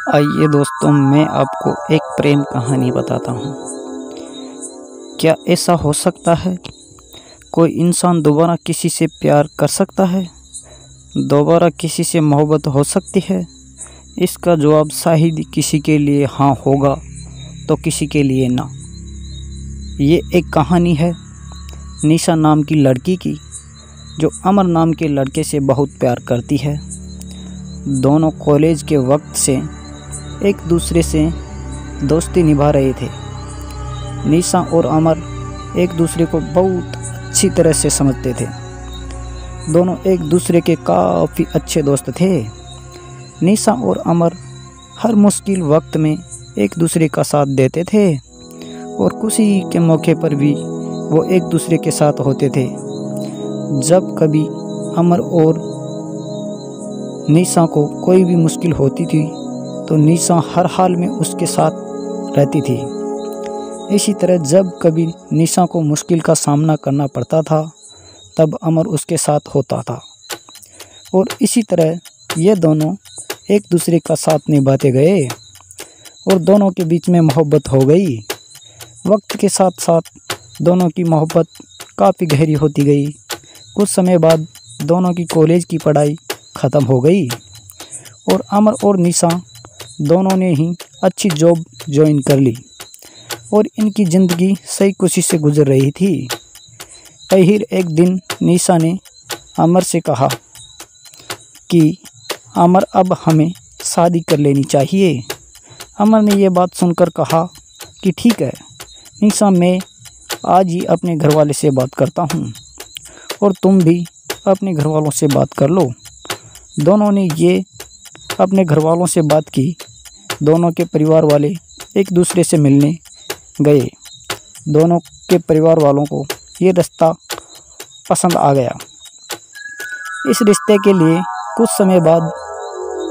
आइए दोस्तों, मैं आपको एक प्रेम कहानी बताता हूँ। क्या ऐसा हो सकता है? कोई इंसान दोबारा किसी से प्यार कर सकता है? दोबारा किसी से मोहब्बत हो सकती है? इसका जवाब शायद किसी के लिए हाँ होगा तो किसी के लिए ना। ये एक कहानी है निशा नाम की लड़की की, जो अमर नाम के लड़के से बहुत प्यार करती है। दोनों कॉलेज के वक्त से एक दूसरे से दोस्ती निभा रहे थे। निशा और अमर एक दूसरे को बहुत अच्छी तरह से समझते थे। दोनों एक दूसरे के काफ़ी अच्छे दोस्त थे। निशा और अमर हर मुश्किल वक्त में एक दूसरे का साथ देते थे और खुशी के मौके पर भी वो एक दूसरे के साथ होते थे। जब कभी अमर और निशा को कोई भी मुश्किल होती थी तो निशा हर हाल में उसके साथ रहती थी। इसी तरह जब कभी निशा को मुश्किल का सामना करना पड़ता था तब अमर उसके साथ होता था और इसी तरह ये दोनों एक दूसरे का साथ निभाते गए और दोनों के बीच में मोहब्बत हो गई। वक्त के साथ साथ दोनों की मोहब्बत काफ़ी गहरी होती गई। कुछ समय बाद दोनों की कॉलेज की पढ़ाई ख़त्म हो गई और अमर और निशा दोनों ने ही अच्छी जॉब ज्वाइन कर ली और इनकी ज़िंदगी सही खुशी से गुजर रही थी। फिर एक दिन निशा ने अमर से कहा कि अमर, अब हमें शादी कर लेनी चाहिए। अमर ने यह बात सुनकर कहा कि ठीक है निशा, मैं आज ही अपने घर वाले से बात करता हूँ और तुम भी अपने घर वालों से बात कर लो। दोनों ने ये अपने घर वालों से बात की। दोनों के परिवार वाले एक दूसरे से मिलने गए। दोनों के परिवार वालों को ये रिश्ता पसंद आ गया। इस रिश्ते के लिए कुछ समय बाद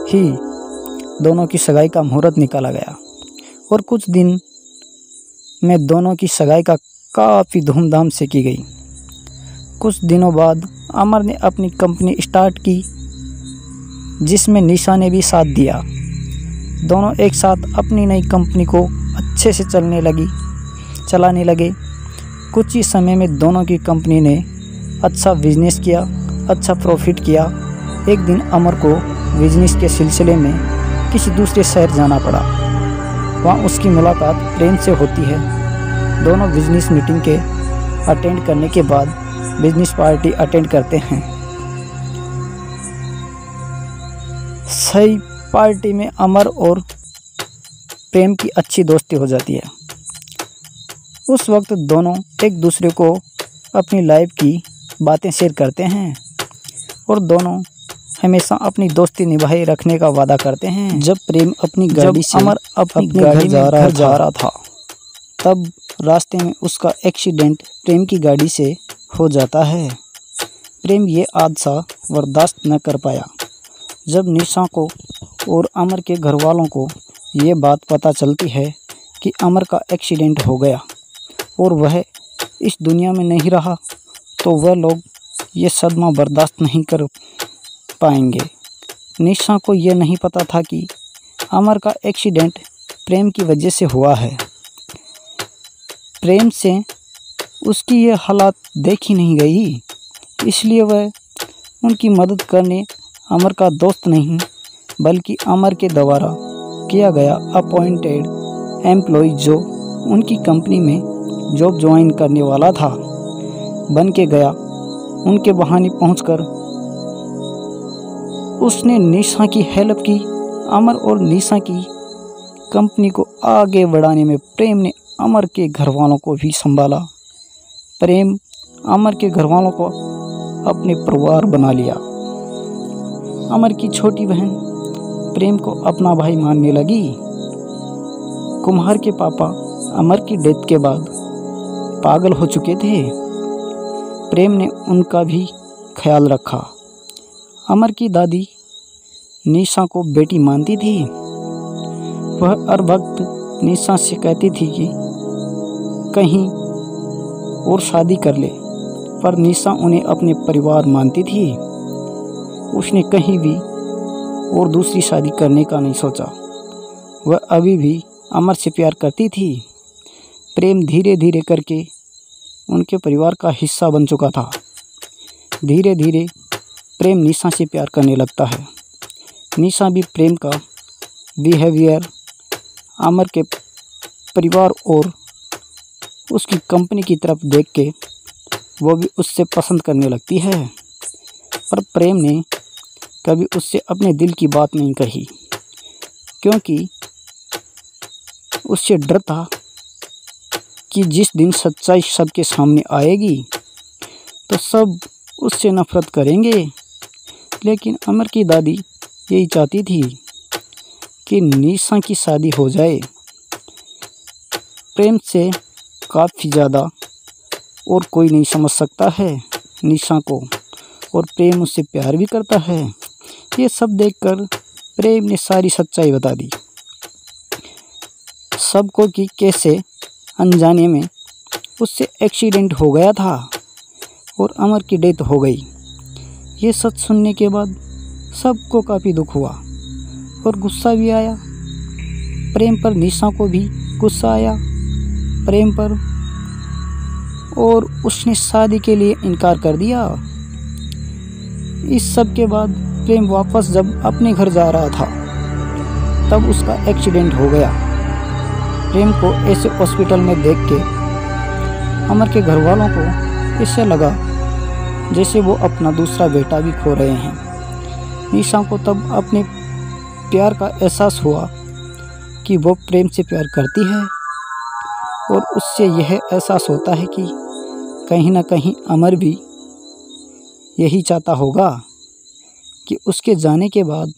ही दोनों की सगाई का मुहूर्त निकाला गया और कुछ दिन में दोनों की सगाई का काफ़ी धूमधाम से की गई। कुछ दिनों बाद अमर ने अपनी कंपनी स्टार्ट की जिसमें निशा ने भी साथ दिया। दोनों एक साथ अपनी नई कंपनी को अच्छे से चलाने लगे। कुछ ही समय में दोनों की कंपनी ने अच्छा बिजनेस किया, अच्छा प्रॉफिट किया। एक दिन अमर को बिजनेस के सिलसिले में किसी दूसरे शहर जाना पड़ा। वहाँ उसकी मुलाकात प्रेम से होती है। दोनों बिजनेस मीटिंग के अटेंड करने के बाद बिजनेस पार्टी अटेंड करते हैं। सही पार्टी में अमर और प्रेम की अच्छी दोस्ती हो जाती है। उस वक्त दोनों एक दूसरे को अपनी लाइफ की बातें शेयर करते हैं और दोनों हमेशा अपनी दोस्ती निभाए रखने का वादा करते हैं। जब प्रेम अपनी गाड़ी से अमर अपनी घर जा रहा था तब रास्ते में उसका एक्सीडेंट प्रेम की गाड़ी से हो जाता है। प्रेम ये हादसा बर्दाश्त न कर पाया। जब निशा को और अमर के घर वालों को ये बात पता चलती है कि अमर का एक्सीडेंट हो गया और वह इस दुनिया में नहीं रहा तो वह लोग ये सदमा बर्दाश्त नहीं कर पाएंगे। निशा को ये नहीं पता था कि अमर का एक्सीडेंट प्रेम की वजह से हुआ है। प्रेम से उसकी ये हालात देखी नहीं गई, इसलिए वह उनकी मदद करने अमर का दोस्त नहीं बल्कि अमर के द्वारा किया गया अपॉइंटेड एम्प्लॉय जो उनकी कंपनी में जॉब ज्वाइन करने वाला था बन के गया। उनके बहाने पहुंचकर उसने निशा की हेल्प की। अमर और निशा की कंपनी को आगे बढ़ाने में प्रेम ने अमर के घर वालों को भी संभाला। प्रेम अमर के घर वालों को अपने परिवार बना लिया। अमर की छोटी बहन प्रेम को अपना भाई मानने लगी। कुम्हार के पापा अमर की डेथ के बाद पागल हो चुके थे। प्रेम ने उनका भी ख्याल रखा। अमर की दादी निशा को बेटी मानती थी। वह हर वक्त निशा से कहती थी कि कहीं और शादी कर ले, पर निशा उन्हें अपने परिवार मानती थी। उसने कहीं भी और दूसरी शादी करने का नहीं सोचा। वह अभी भी अमर से प्यार करती थी। प्रेम धीरे धीरे करके उनके परिवार का हिस्सा बन चुका था। धीरे धीरे प्रेम निशा से प्यार करने लगता है। निशा भी प्रेम का बिहेवियर अमर के परिवार और उसकी कंपनी की तरफ देख के वो भी उससे पसंद करने लगती है। पर प्रेम ने कभी उससे अपने दिल की बात नहीं कही, क्योंकि उससे डर था कि जिस दिन सच्चाई सबके सामने आएगी तो सब उससे नफरत करेंगे। लेकिन अमर की दादी यही चाहती थी कि निशा की शादी हो जाए। प्रेम से काफ़ी ज़्यादा और कोई नहीं समझ सकता है निशा को, और प्रेम उससे प्यार भी करता है। ये सब देखकर प्रेम ने सारी सच्चाई बता दी सबको कि कैसे अनजाने में उससे एक्सीडेंट हो गया था और अमर की डेथ हो गई। ये सच सुनने के बाद सबको काफ़ी दुख हुआ और गुस्सा भी आया। प्रेम पर निशा को भी गुस्सा आया प्रेम पर, और उसने शादी के लिए इनकार कर दिया। इस सब के बाद प्रेम वापस जब अपने घर जा रहा था तब उसका एक्सीडेंट हो गया। प्रेम को ऐसे हॉस्पिटल में देख के अमर के घर वालों को ऐसे लगा जैसे वो अपना दूसरा बेटा भी खो रहे हैं। निशा को तब अपने प्यार का एहसास हुआ कि वो प्रेम से प्यार करती है, और उससे यह एहसास होता है कि कहीं ना कहीं अमर भी यही चाहता होगा कि उसके जाने के बाद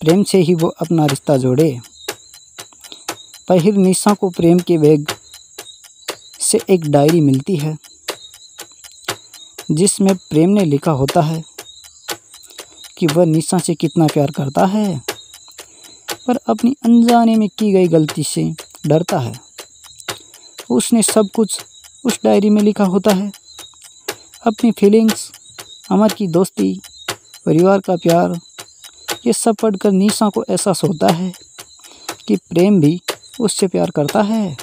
प्रेम से ही वो अपना रिश्ता जोड़े। फिर निशा को प्रेम के बैग से एक डायरी मिलती है जिसमें प्रेम ने लिखा होता है कि वह निशा से कितना प्यार करता है, पर अपनी अनजाने में की गई गलती से डरता है। उसने सब कुछ उस डायरी में लिखा होता है, अपनी फीलिंग्स, अमर की दोस्ती, परिवार का प्यार। ये सब पढ़कर निशा को एहसास होता है कि प्रेम भी उससे प्यार करता है,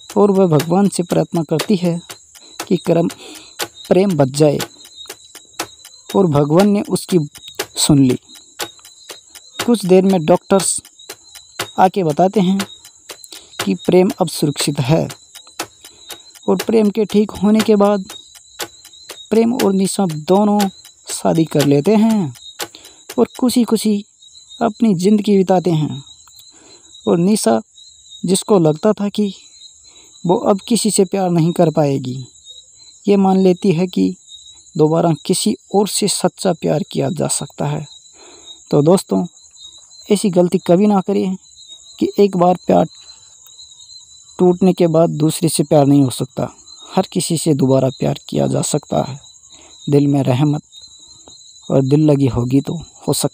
और वह भगवान से प्रार्थना करती है कि प्रेम बच जाए, और भगवान ने उसकी सुन ली। कुछ देर में डॉक्टर्स आके बताते हैं कि प्रेम अब सुरक्षित है, और प्रेम के ठीक होने के बाद प्रेम और निशा दोनों शादी कर लेते हैं और खुशी खुशी अपनी ज़िंदगी बिताते हैं। और निशा, जिसको लगता था कि वो अब किसी से प्यार नहीं कर पाएगी, ये मान लेती है कि दोबारा किसी और से सच्चा प्यार किया जा सकता है। तो दोस्तों, ऐसी गलती कभी ना करें कि एक बार प्यार टूटने के बाद दूसरे से प्यार नहीं हो सकता। हर किसी से दोबारा प्यार किया जा सकता है। दिल में रहमत और दिल लगी होगी तो हो सकता